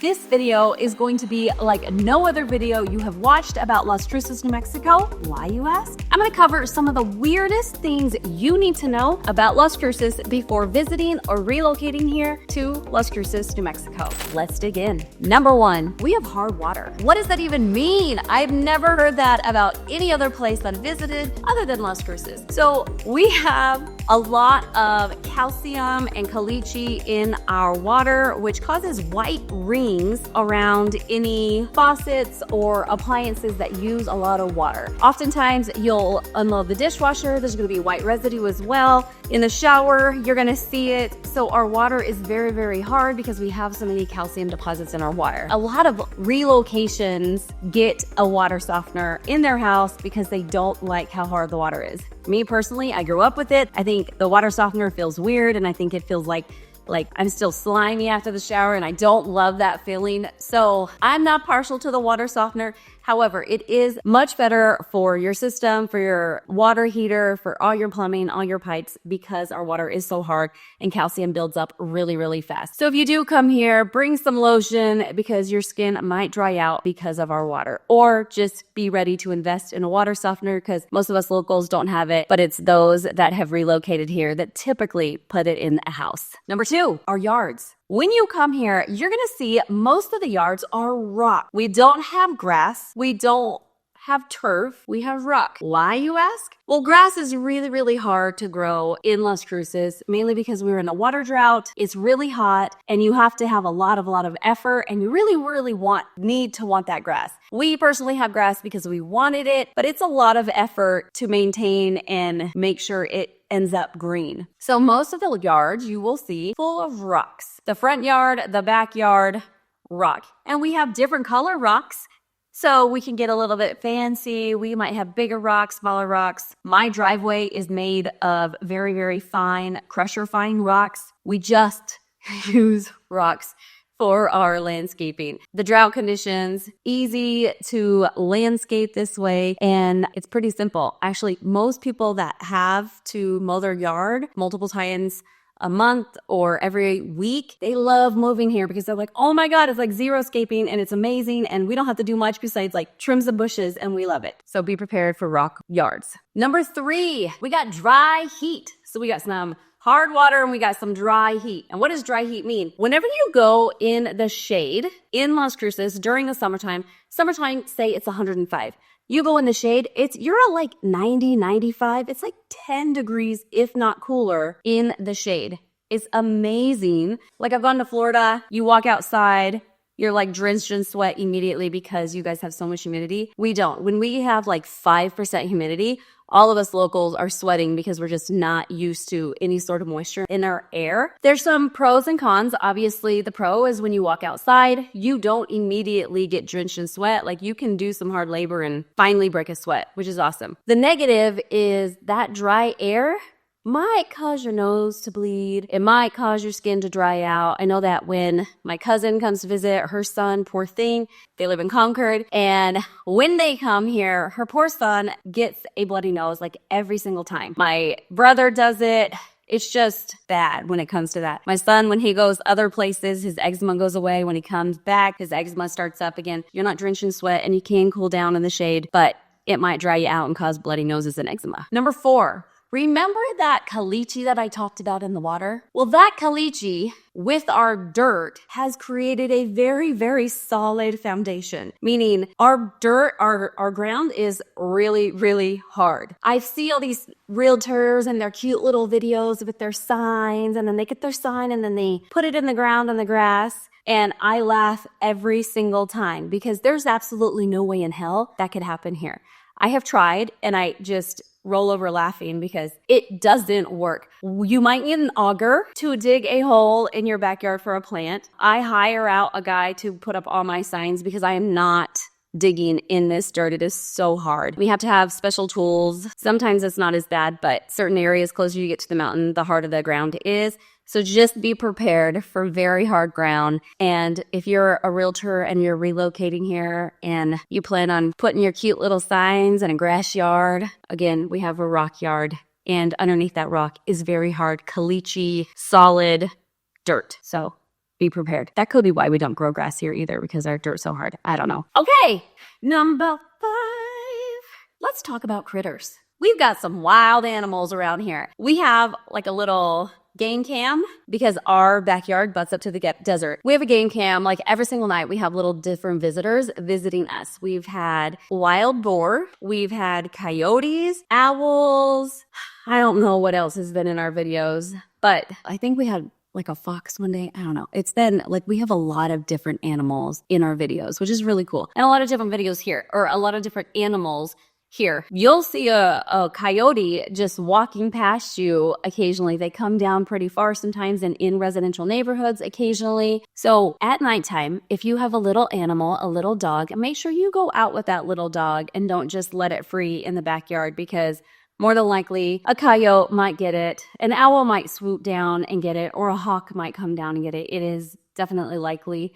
This video is going to be like no other video you have watched about Las Cruces, New Mexico. Why, you ask? I'm gonna cover some of the weirdest things you need to know about Las Cruces before visiting or relocating here to Las Cruces, New Mexico. Let's dig in. Number one, we have hard water. What does that even mean? I've never heard that about any other place that I visited other than Las Cruces. So we have a lot of calcium and caliche in our water, which causes white rings around any faucets or appliances that use a lot of water. Oftentimes you'll unload the dishwasher, there's gonna be white residue as well. In the shower, you're gonna see it. So our water is very, very hard because we have so many calcium deposits in our water. A lot of relocations get a water softener in their house because they don't like how hard the water is. Me personally, I grew up with it. I think the water softener feels weird, and I think it feels like I'm still slimy after the shower, and I don't love that feeling. So I'm not partial to the water softener. However, it is much better for your system, for your water heater, for all your plumbing, all your pipes, because our water is so hard and calcium builds up really, really fast. So if you do come here, bring some lotion because your skin might dry out because of our water, or just be ready to invest in a water softener because most of us locals don't have it, but it's those that have relocated here that typically put it in a house. Number two, our yards. When you come here, you're gonna see most of the yards are rock. We don't have grass. We don't have turf. We have rock. Why, you ask? Well, grass is really, really hard to grow in Las Cruces, mainly because we're in a water drought. It's really hot, and you have to have a lot of effort, and you really, really need to want that grass. We personally have grass because we wanted it, but it's a lot of effort to maintain and make sure it ends up green. So most of the yards you will see full of rocks. The front yard, the backyard, rock. And we have different color rocks. So we can get a little bit fancy. We might have bigger rocks, smaller rocks. My driveway is made of very, very fine, crusher fine rocks. We just use rocks for our landscaping. The drought conditions, easy to landscape this way, and it's pretty simple. Actually, most people that have to mow their yard multiple times a month or every week, they love moving here because they're like, oh my God, it's like xeriscaping and it's amazing, and we don't have to do much besides like trim some bushes, and we love it. So be prepared for rock yards. Number three, we got dry heat. So we got some hard water and we got some dry heat. And what does dry heat mean? Whenever you go in the shade in Las Cruces during the summertime, say it's 105. You go in the shade, you're at like 90, 95. It's like 10 degrees, if not cooler, in the shade. It's amazing. Like, I've gone to Florida, you walk outside, you're like drenched in sweat immediately because you guys have so much humidity. We don't. When we have like 5% humidity, all of us locals are sweating because we're just not used to any sort of moisture in our air. There's some pros and cons. Obviously, the pro is when you walk outside, you don't immediately get drenched in sweat. Like, you can do some hard labor and finally break a sweat, which is awesome. The negative is that dry air might cause your nose to bleed. It might cause your skin to dry out. I know that when my cousin comes to visit, her son, poor thing, they live in Concord, and when they come here, her poor son gets a bloody nose like every single time. My brother does it. It's just bad when it comes to that. My son, when he goes other places, his eczema goes away. When he comes back, his eczema starts up again. You're not drenched in sweat, and you can cool down in the shade, but it might dry you out and cause bloody noses and eczema. Number four, remember that caliche that I talked about in the water? Well, that caliche with our dirt has created a very, very solid foundation, meaning our dirt, our ground is really, really hard. I see all these realtors and their cute little videos with their signs, and then they get their sign and then they put it in the ground on the grass. And I laugh every single time because there's absolutely no way in hell that could happen here. I have tried, and I just roll over laughing because it doesn't work. You might need an auger to dig a hole in your backyard for a plant. I hire out a guy to put up all my signs because I am not digging in this dirt. It is so hard. We have to have special tools. Sometimes it's not as bad, but certain areas closer you get to the mountain, the harder the ground is. So just be prepared for very hard ground. And if you're a realtor and you're relocating here and you plan on putting your cute little signs in a grass yard, again, we have a rock yard. And underneath that rock is very hard, caliche, solid dirt. So be prepared. That could be why we don't grow grass here either, because our dirt's so hard. I don't know. Okay, number 5. Let's talk about critters. We've got some wild animals around here. We have like a little game cam because our backyard butts up to the desert. We have a game cam like every single night. We have little different visitors visiting us. We've had wild boar. We've had coyotes, owls. I don't know what else has been in our videos, but I think we had like a fox one day. I don't know. It's been like we have a lot of different animals in our videos, which is really cool. And a lot of different videos here, or a lot of different animals here. You'll see a coyote just walking past you occasionally. They come down pretty far sometimes and in residential neighborhoods occasionally. So at nighttime, if you have a little animal, a little dog, make sure you go out with that little dog and don't just let it free in the backyard, because more than likely a coyote might get it, an owl might swoop down and get it, or a hawk might come down and get it. It is definitely likely.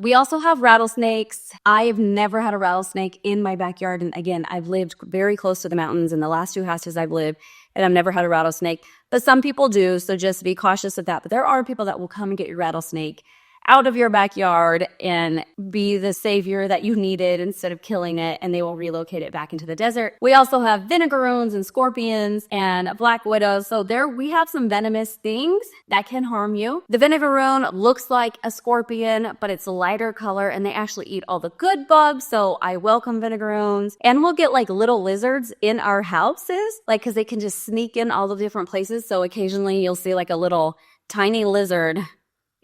We also have rattlesnakes. I've never had a rattlesnake in my backyard. And again, I've lived very close to the mountains in the last 2 houses I've lived, and I've never had a rattlesnake. But some people do, so just be cautious of that. But there are people that will come and get your rattlesnake out of your backyard and be the savior that you needed instead of killing it, and they will relocate it back into the desert. We also have vinegaroons and scorpions and black widows. So there we have some venomous things that can harm you. The vinegaroon looks like a scorpion, but it's a lighter color, and they actually eat all the good bugs. So I welcome vinegaroons. And we'll get like little lizards in our houses, like because they can just sneak in all the different places. So occasionally you'll see like a little tiny lizard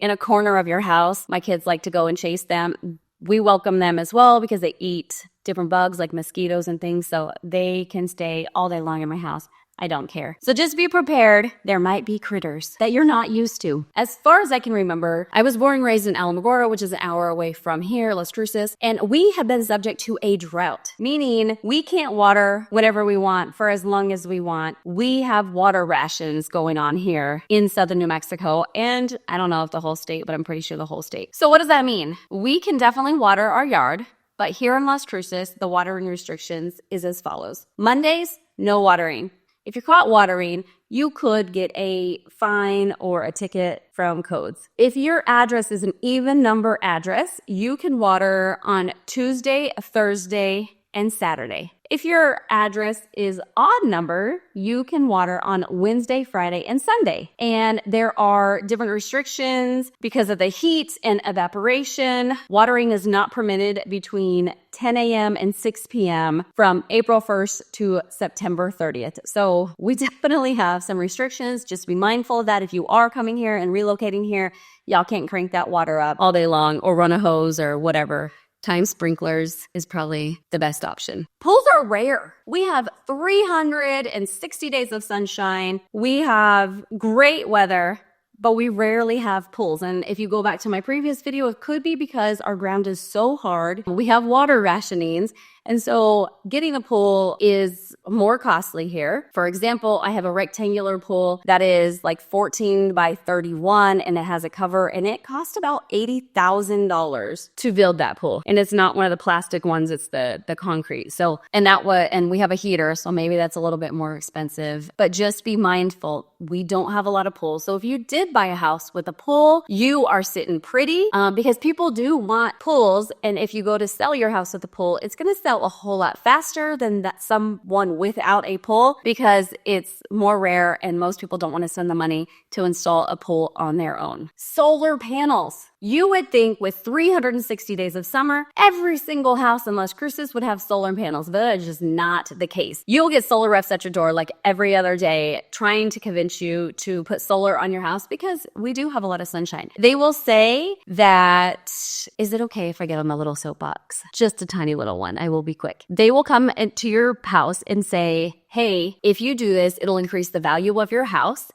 in a corner of your house. My kids like to go and chase them. We welcome them as well because they eat different bugs like mosquitoes and things, so they can stay all day long in my house. I don't care. So just be prepared. There might be critters that you're not used to. As far as I can remember, I was born and raised in Alamogordo, which is an hour away from here, Las Cruces, and we have been subject to a drought, meaning we can't water whatever we want for as long as we want. We have water rations going on here in southern New Mexico, and I don't know if the whole state, but I'm pretty sure the whole state. So what does that mean? We can definitely water our yard, but here in Las Cruces, the watering restrictions is as follows. Mondays, no watering. If you're caught watering, you could get a fine or a ticket from codes. If your address is an even number address, you can water on Tuesday, Thursday, and Saturday. If your address is odd number, you can water on Wednesday, Friday, and Sunday. And there are different restrictions because of the heat and evaporation. Watering is not permitted between 10 a.m. and 6 p.m. from April 1st to September 30th. So we definitely have some restrictions. Just be mindful of that. If you are coming here and relocating here, y'all can't crank that water up all day long or run a hose or whatever. Time sprinklers is probably the best option. Pools are rare. We have 360 days of sunshine. We have great weather, but we rarely have pools. And if you go back to my previous video, it could be because our ground is so hard. We have water rationings. And so getting a pool is more costly here. For example, I have a rectangular pool that is like 14 by 31 and it has a cover and it cost about $80,000 to build that pool. And it's not one of the plastic ones, it's the concrete. So, and we have a heater, so maybe that's a little bit more expensive, but just be mindful. We don't have a lot of pools. So if you did buy a house with a pool, you are sitting pretty because people do want pools. And if you go to sell your house with a pool, it's going to sell a whole lot faster than that someone without a pool because it's more rare and most people don't want to spend the money to install a pool on their own. Solar panels. You would think with 360 days of summer, every single house in Las Cruces would have solar panels, but that is just not the case. You'll get solar refs at your door like every other day trying to convince you to put solar on your house because we do have a lot of sunshine. They will say that, is it okay if I get on my little soapbox? Just a tiny little one. I will be quick. They will come into your house and say, hey, if you do this, it'll increase the value of your house.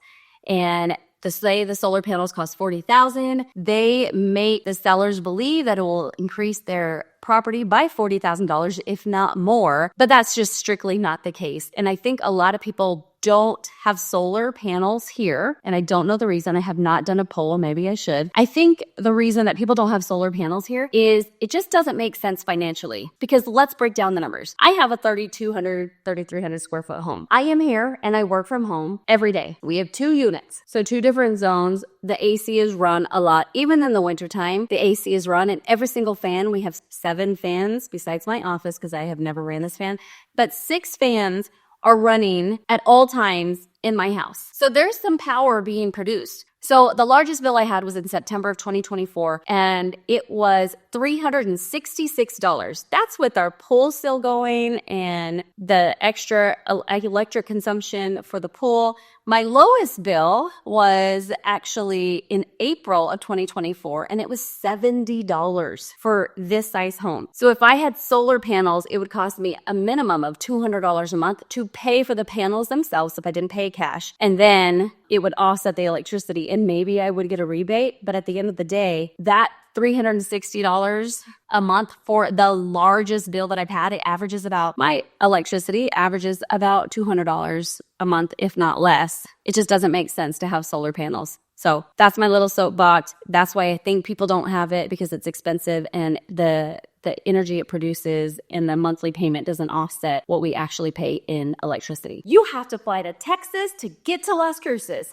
And say the solar panels cost $40,000, they make the sellers believe that it will increase their property by $40,000, if not more. But that's just strictly not the case. And I think a lot of people don't have solar panels here, and I don't know the reason. I have not done a poll. Maybe I should. I think the reason that people don't have solar panels here is it just doesn't make sense financially, because let's break down the numbers. I have a 3,200, 3,300 square foot home. I am here and I work from home every day. We have 2 units, so 2 different zones. The AC is run a lot. Even in the wintertime, the AC is run, and every single fan, we have 7 fans besides my office because I have never ran this fan, but 6 fans are running at all times in my house. So there's some power being produced. So the largest bill I had was in September of 2024, and it was $366. That's with our pool still going and the extra electric consumption for the pool. My lowest bill was actually in April of 2024, and it was $70 for this size home. So if I had solar panels, it would cost me a minimum of $200 a month to pay for the panels themselves if I didn't pay cash. And then it would offset the electricity, and maybe I would get a rebate. But at the end of the day, that $360 a month for the largest bill that I've had, it averages about, my electricity averages about $200 a month, if not less. It just doesn't make sense to have solar panels. So that's my little soapbox. That's why I think people don't have it, because it's expensive, and the energy it produces and the monthly payment doesn't offset what we actually pay in electricity. You have to fly to Texas to get to Las Cruces.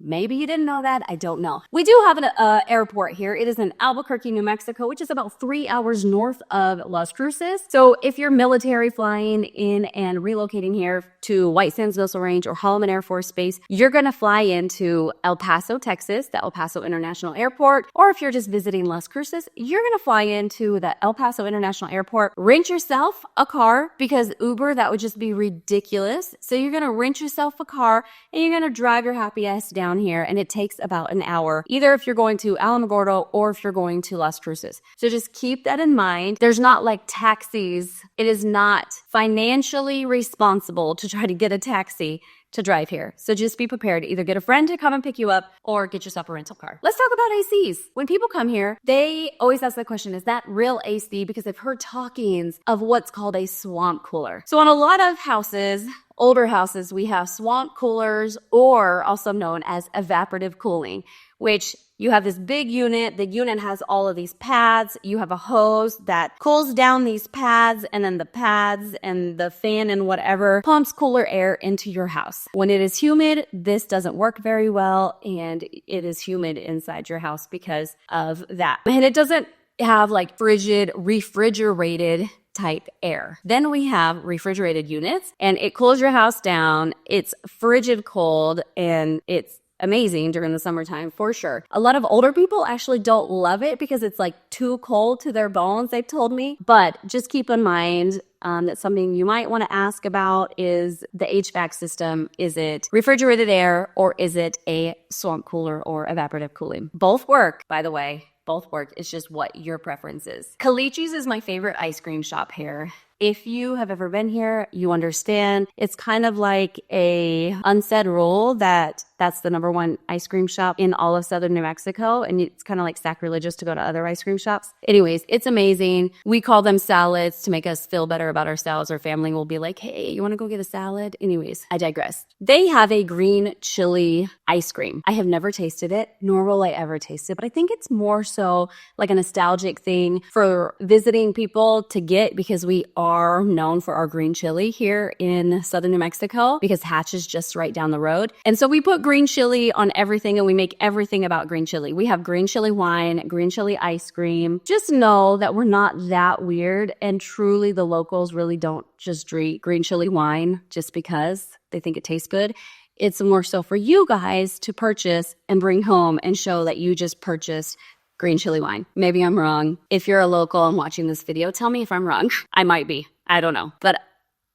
Maybe you didn't know that. I don't know. We do have an airport here. It is in Albuquerque, New Mexico, which is about 3 hours north of Las Cruces. So if you're military flying in and relocating here to White Sands Missile Range or Holloman Air Force Base, you're going to fly into El Paso, Texas, the El Paso International Airport. Or if you're just visiting Las Cruces, you're going to fly into the El Paso International Airport. Rent yourself a car, because Uber, that would just be ridiculous. So you're going to rent yourself a car and you're going to drive your happy ass down here, and it takes about an hour, either if you're going to Alamogordo or if you're going to Las Cruces. So just keep that in mind. There's not like taxis. It is not financially responsible to try to get a taxi to drive here. So just be prepared to either get a friend to come and pick you up or get yourself a rental car. Let's talk about ACs. When people come here, they always ask the question, is that real AC? Because I've heard talkings of what's called a swamp cooler. So on a lot of houses, older houses, we have swamp coolers, or also known as evaporative cooling, which you have this big unit. The unit has all of these pads. You have a hose that cools down these pads, and then the pads and the fan and whatever pumps cooler air into your house. When it is humid, this doesn't work very well, and it is humid inside your house because of that. And it doesn't have like frigid, refrigerated type air. Then we have refrigerated units, and it cools your house down. It's frigid cold, and it's amazing during the summertime for sure. A lot of older people actually don't love it because it's like too cold to their bones, they've told me. But just keep in mind that something you might want to ask about is the HVAC system. Is it refrigerated air, or is it a swamp cooler or evaporative cooling? Both work, by the way. Both work. It's just what your preference is. Caliche's is my favorite ice cream shop here. If you have ever been here, you understand. It's kind of like a unsaid rule that that's the #1 ice cream shop in all of southern New Mexico, and it's kind of like sacrilegious to go to other ice cream shops. Anyways, it's amazing. We call them salads to make us feel better about ourselves. Our family will be like, hey, you want to go get a salad? Anyways, I digress. They have a green chili ice cream. I have never tasted it, nor will I ever taste it, but I think it's more so like a nostalgic thing for visiting people to get, because we are known for our green chili here in southern New Mexico, because Hatch is just right down the road. And so we put green chili on everything, and we make everything about green chili. We have green chili wine, green chili ice cream. Just know that we're not that weird, and truly the locals really don't just drink green chili wine just because they think it tastes good. It's more so for you guys to purchase and bring home and show that you just purchased green chili wine. Maybe I'm wrong. If you're a local and watching this video, tell me if I'm wrong. I might be. I don't know. But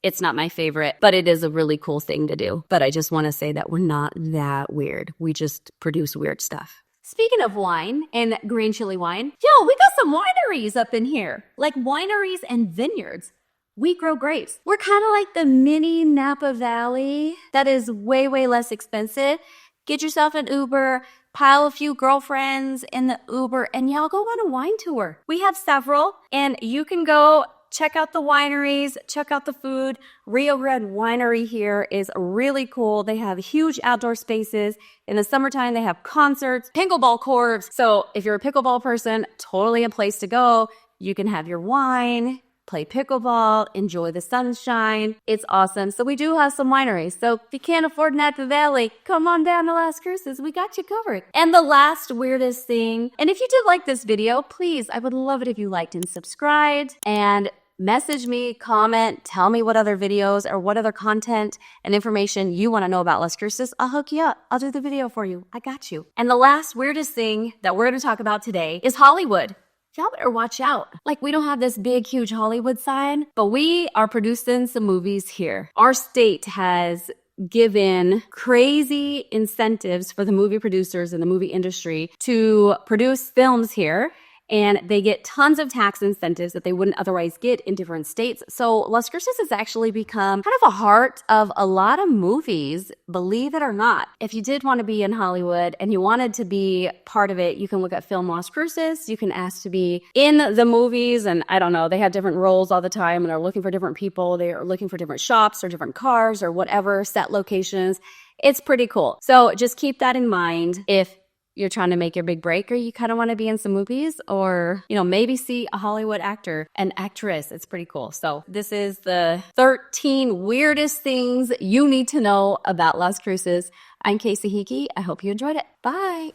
it's not my favorite, but it is a really cool thing to do. But I just want to say that we're not that weird. We just produce weird stuff. Speaking of wine and green chili wine, yo, we got some wineries up in here. Like wineries and vineyards. We grow grapes. We're kind of like the mini Napa Valley that is way, way less expensive. Get yourself an Uber, pile a few girlfriends in the Uber, and y'all go on a wine tour. We have several, and you can go check out the wineries, check out the food. Rio Grande Winery here is really cool. They have huge outdoor spaces. In the summertime, they have concerts, pickleball courts. So if you're a pickleball person, totally a place to go. You can have your wine, play pickleball, enjoy the sunshine. It's awesome. So we do have some wineries. So if you can't afford Napa Valley, come on down to Las Cruces. We got you covered. And the last weirdest thing, and if you did like this video, please, I would love it if you liked and subscribed and message me, comment, tell me what other videos or what other content and information you want to know about Las Cruces. I'll hook you up. I'll do the video for you. I got you. And the last weirdest thing that we're going to talk about today is Hollywood. Y'all better watch out. Like, we don't have this big, huge Hollywood sign, but we are producing some movies here. Our state has given crazy incentives for the movie producers in the movie industry to produce films here. And they get tons of tax incentives that they wouldn't otherwise get in different states. So Las Cruces has actually become kind of a heart of a lot of movies, believe it or not. If you did want to be in Hollywood and you wanted to be part of it, you can look at Film Las Cruces. You can ask to be in the movies. And I don't know, they have different roles all the time and they're looking for different people. They are looking for different shops or different cars or whatever, set locations. It's pretty cool. So just keep that in mind if you're trying to make your big break, or you kind of want to be in some movies, or, you know, maybe see a Hollywood actor and actress. It's pretty cool. So this is the 13 weirdest things you need to know about Las Cruces. I'm Kacie Henke. I hope you enjoyed it. Bye.